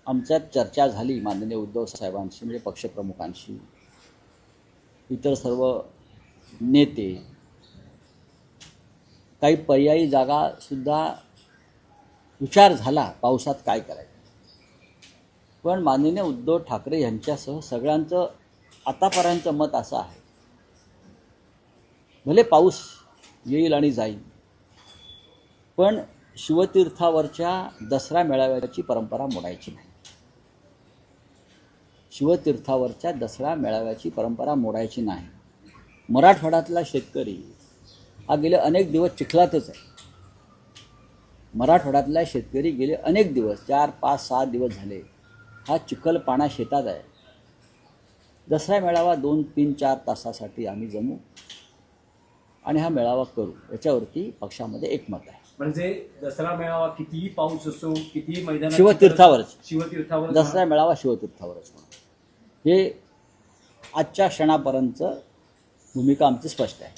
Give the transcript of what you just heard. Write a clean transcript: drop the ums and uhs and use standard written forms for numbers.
आमच्यात चर्चा झाली माननीय उद्धव साहेबांशी, म्हणजे पक्षप्रमुखांशी, इतर सर्व नेते, काही पर्यायी जागासुद्धा विचार झाला पावसात काय करायचं. पण माननीय उद्धव ठाकरे यांच्यासह सगळ्यांचं आतापर्यंतचं मत असं आहे, भले पाऊस येईल आणि जाईल, पण शिवतीर्थावरच्या दसरा मेळाव्याची परंपरा मोडायची नाही. शिवतीर्थावरच्या दसरा मेळाव्याची परंपरा मोडायची नाही. मराठवाड्यातला शेतकरी हा गेले अनेक दिवस चिखलातच आहे. मराठवाड्यातला शेतकरी गेले अनेक दिवस 4, 5, 6 दिवस झाले हा चिखल पाण्या शेतात आहे. दसरा मेळावा 2, 3, 4 तासासाठी आम्ही जमू आणि हा मेळावा करू, याच्यावरती पक्षामध्ये एकमत आहे. म्हणजे दसरा मेळावा कितीही पाऊस असो, कितीही मैदानात शिवतीर्थावर दसरा मेळावा शिवतीर्थावरच होणार, हे आजच्या क्षणापर्यंत भूमिका आमची स्पष्ट आहे.